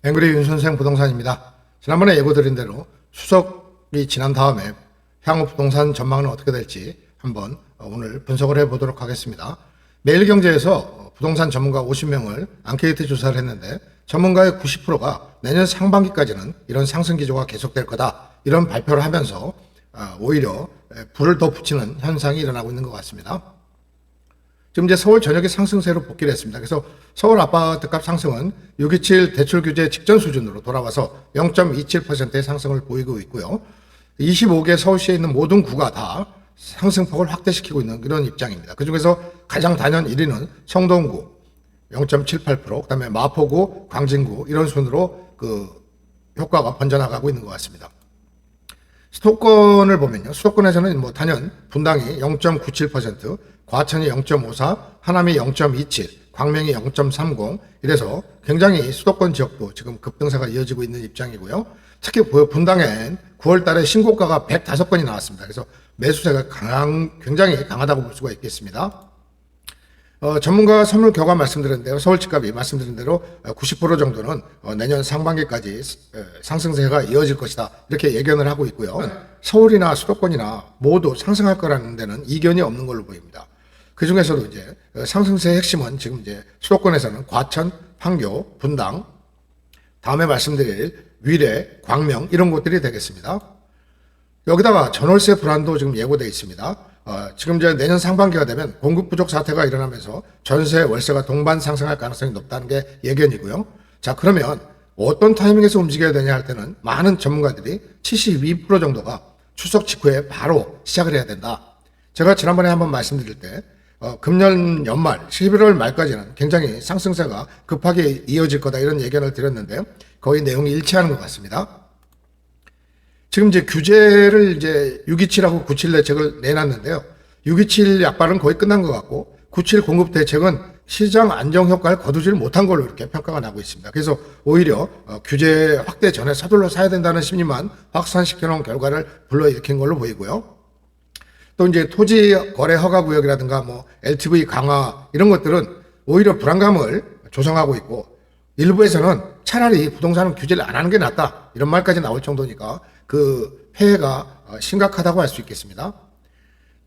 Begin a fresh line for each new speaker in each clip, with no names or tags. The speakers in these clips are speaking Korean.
앵그리 윤선생 부동산입니다. 지난번에 예고드린 대로 추석이 지난 다음에 향후 부동산 전망은 어떻게 될지 한번 오늘 분석을 해보도록 하겠습니다. 매일경제에서 부동산 전문가 50명을 앙케이트 조사를 했는데 전문가의 90%가 내년 상반기까지는 이런 상승 기조가 계속될 거다, 이런 발표를 하면서 오히려 불을 더 붙이는 현상이 일어나고 있는 것 같습니다. 지금 이제 서울 전역이 상승세로 복귀를 했습니다. 그래서 서울 아파트값 상승은 6.27 대출 규제 직전 수준으로 돌아와서 0.27%의 상승을 보이고 있고요. 25개 서울시에 있는 모든 구가 다 상승폭을 확대시키고 있는 이런 입장입니다. 그중에서 가장 단연 1위는 성동구 0.78%, 그다음에 마포구, 광진구 이런 순으로 그 효과가 번져나가고 있는 것 같습니다. 수도권을 보면요. 수도권에서는 단연 분당이 0.97%, 과천이 0.54, 하남이 0.27, 광명이 0.30, 이래서 굉장히 수도권 지역도 지금 급등세가 이어지고 있는 입장이고요. 특히 분당엔 9월 달에 신고가가 105건이 나왔습니다. 그래서 매수세가 굉장히 강하다고 볼 수가 있겠습니다. 전문가 선물 결과 말씀드린 대로 서울 집값이 말씀드린 대로 90% 정도는 내년 상반기까지 상승세가 이어질 것이다, 이렇게 예견을 하고 있고요. 서울이나 수도권이나 모두 상승할 거라는 데는 이견이 없는 걸로 보입니다. 그 중에서도 이제 상승세의 핵심은 지금 이제 수도권에서는 과천, 판교, 분당, 다음에 말씀드릴 위례, 광명 이런 곳들이 되겠습니다. 여기다가 전월세 불안도 지금 예고되어 있습니다. 지금 이제 내년 상반기가 되면 공급 부족 사태가 일어나면서 전세, 월세가 동반 상승할 가능성이 높다는 게 예견이고요. 자, 그러면 어떤 타이밍에서 움직여야 되냐 할 때는 많은 전문가들이 72% 정도가 추석 직후에 바로 시작을 해야 된다. 제가 지난번에 한번 말씀드릴 때 금년 연말 11월 말까지는 굉장히 상승세가 급하게 이어질 거다, 이런 예견을 드렸는데 거의 내용이 일치하는 것 같습니다. 지금 이제 규제를 이제 627하고 97 대책을 내놨는데요. 627 약발은 거의 끝난 것 같고 97 공급 대책은 시장 안정 효과를 거두지를 못한 걸로 이렇게 평가가 나고 있습니다. 그래서 오히려 규제 확대 전에 서둘러 사야 된다는 심리만 확산시켜 놓은 결과를 불러일으킨 걸로 보이고요. 또 이제 토지 거래 허가 구역이라든가 LTV 강화 이런 것들은 오히려 불안감을 조성하고 있고, 일부에서는 차라리 부동산은 규제를 안 하는 게 낫다, 이런 말까지 나올 정도니까 그 폐해가 심각하다고 할 수 있겠습니다.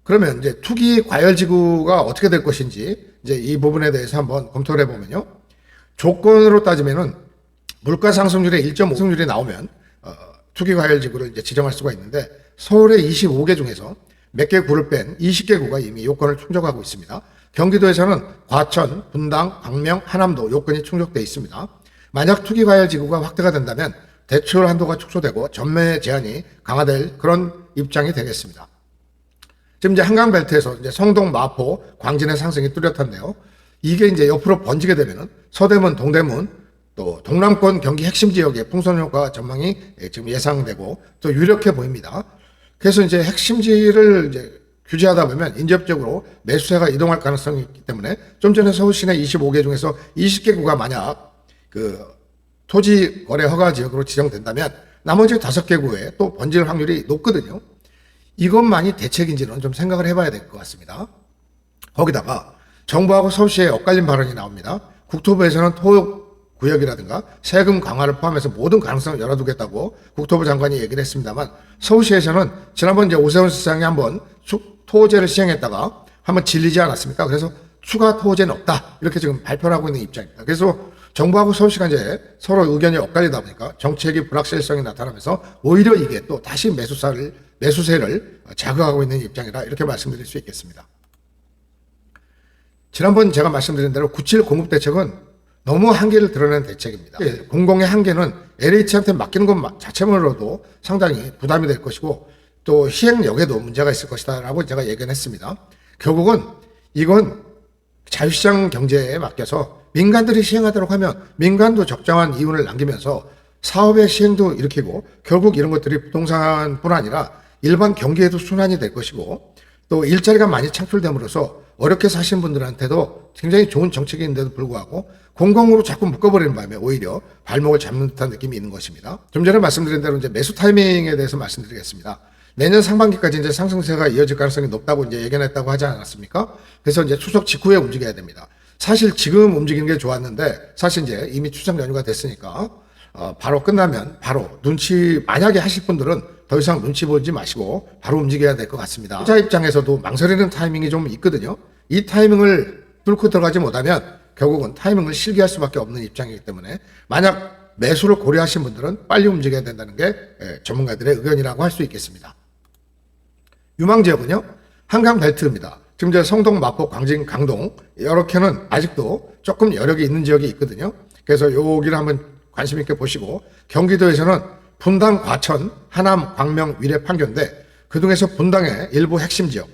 그러면 이제 투기 과열 지구가 어떻게 될 것인지 이제 이 부분에 대해서 한번 검토를 해보면요. 조건으로 따지면은 물가 상승률의 1.5%율이 나오면 투기 과열 지구를 이제 지정할 수가 있는데, 서울의 25개 중에서 몇 개 구를 뺀 20개 구가 이미 요건을 충족하고 있습니다. 경기도에서는 과천, 분당, 광명, 하남도 요건이 충족되어 있습니다. 만약 투기 과열 지구가 확대가 된다면 대출 한도가 축소되고 전매 제한이 강화될 그런 입장이 되겠습니다. 지금 이제 한강벨트에서 이제 성동, 마포, 광진의 상승이 뚜렷한데요. 이게 이제 옆으로 번지게 되면은 서대문, 동대문, 또 동남권 경기 핵심 지역의 풍선 효과 전망이 지금 예상되고 또 유력해 보입니다. 그래서 이제 핵심지를 이제 규제하다 보면 인접적으로 매수세가 이동할 가능성이 있기 때문에 좀 전에 서울 시내 25개 중에서 20개 구가 만약 그 토지 거래 허가 지역으로 지정된다면 나머지 5개 구에 또 번질 확률이 높거든요. 이것만이 대책인지는 좀 생각을 해봐야 될 것 같습니다. 거기다가 정부하고 서울시의 엇갈린 발언이 나옵니다. 국토부에서는 토구역이라든가 세금 강화를 포함해서 모든 가능성을 열어두겠다고 국토부 장관이 얘기를 했습니다만, 서울시에서는 지난번 이제 오세훈 시장이 한번 토호제를 시행했다가 한번 질리지 않았습니까? 그래서 추가 토호제는 없다, 이렇게 지금 발표를 하고 있는 입장입니다. 그래서 정부하고 서울시가 이제 서로 의견이 엇갈리다 보니까 정책이 불확실성이 나타나면서 오히려 이게 또 다시 매수세를 자극하고 있는 입장이라 이렇게 말씀드릴 수 있겠습니다. 지난번 제가 말씀드린 대로 97 공급 대책은 너무 한계를 드러낸 대책입니다. 공공의 한계는 LH한테 맡기는 것 자체만으로도 상당히 부담이 될 것이고 또 시행력에도 문제가 있을 것이다 라고 제가 예견했습니다. 결국은 이건 자유시장 경제에 맡겨서 민간들이 시행하도록 하면 민간도 적정한 이윤을 남기면서 사업의 시행도 일으키고 결국 이런 것들이 부동산뿐 아니라 일반 경기에도 순환이 될 것이고 또 일자리가 많이 창출됨으로써 어렵게 사시는 분들한테도 굉장히 좋은 정책인데도 불구하고 공공으로 자꾸 묶어버리는 바람에 오히려 발목을 잡는 듯한 느낌이 있는 것입니다. 좀 전에 말씀드린 대로 이제 매수 타이밍에 대해서 말씀드리겠습니다. 내년 상반기까지 이제 상승세가 이어질 가능성이 높다고 이제 예견했다고 하지 않았습니까? 그래서 이제 추석 직후에 움직여야 됩니다. 사실 지금 움직이는 게 좋았는데 사실 이제 이미 추석 연휴가 됐으니까 바로 끝나면 바로 만약에 하실 분들은 더 이상 눈치 보지 마시고 바로 움직여야 될 것 같습니다. 투자 입장에서도 망설이는 타이밍이 좀 있거든요. 이 타이밍을 뚫고 들어가지 못하면 결국은 타이밍을 실기할 수밖에 없는 입장이기 때문에 만약 매수를 고려하신 분들은 빨리 움직여야 된다는 게 전문가들의 의견이라고 할 수 있겠습니다. 유망 지역은요, 한강 벨트입니다. 지금 이제 성동, 마포, 광진, 강동 이렇게는 아직도 조금 여력이 있는 지역이 있거든요. 그래서 여기를 한번 관심 있게 보시고, 경기도에서는 분당, 과천, 하남, 광명, 위례, 판교인데 그중에서 분당의 일부 핵심 지역,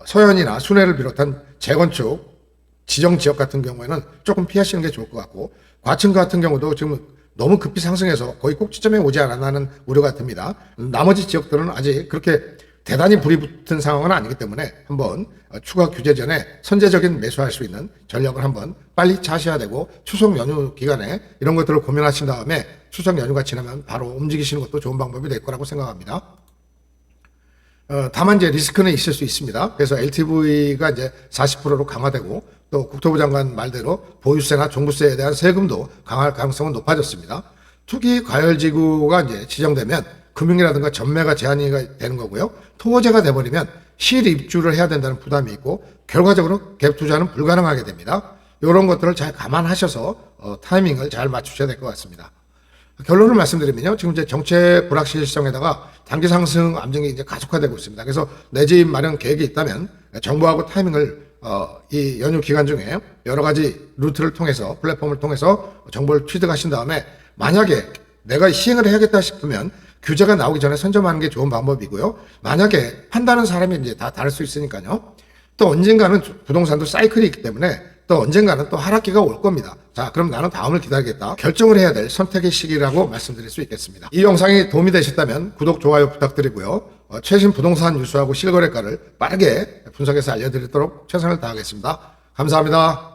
서현이나 순회를 비롯한 재건축 지정 지역 같은 경우에는 조금 피하시는 게 좋을 것 같고, 과천 같은 경우도 지금 너무 급히 상승해서 거의 꼭지점에 오지 않았나 하는 우려가 듭니다. 나머지 지역들은 아직 그렇게 대단히 불이 붙은 상황은 아니기 때문에 한번 추가 규제 전에 선제적인 매수할 수 있는 전략을 한번 빨리 짜셔야 되고, 추석 연휴 기간에 이런 것들을 고민하신 다음에 추석 연휴가 지나면 바로 움직이시는 것도 좋은 방법이 될 거라고 생각합니다. 다만 이제 리스크는 있을 수 있습니다. 그래서 LTV가 이제 40%로 강화되고, 또 국토부 장관 말대로 보유세나 종부세에 대한 세금도 강할 가능성은 높아졌습니다. 투기 과열지구가 이제 지정되면 금융이라든가 전매가 제한이 되는 거고요. 토호제가 돼버리면 실입주를 해야 된다는 부담이 있고, 결과적으로 갭 투자는 불가능하게 됩니다. 이런 것들을 잘 감안하셔서 타이밍을 잘 맞추셔야 될 것 같습니다. 결론을 말씀드리면요, 지금 이제 정책 불확실성에다가 단기 상승 암정이 이제 가속화되고 있습니다. 그래서 내 집 마련 계획이 있다면 정부하고 타이밍을 이 연휴 기간 중에 여러 가지 루트를 통해서, 플랫폼을 통해서 정보를 취득하신 다음에 만약에 내가 시행을 해야겠다 싶으면 규제가 나오기 전에 선점하는 게 좋은 방법이고요. 만약에 판단하는 사람이 이제 다 다를 수 있으니까요. 또 언젠가는 부동산도 사이클이 있기 때문에 또 언젠가는 또 하락기가 올 겁니다. 자, 그럼 나는 다음을 기다리겠다. 결정을 해야 될 선택의 시기라고 말씀드릴 수 있겠습니다. 이 영상이 도움이 되셨다면 구독, 좋아요 부탁드리고요. 최신 부동산 뉴스하고 실거래가를 빠르게 분석해서 알려드리도록 최선을 다하겠습니다. 감사합니다.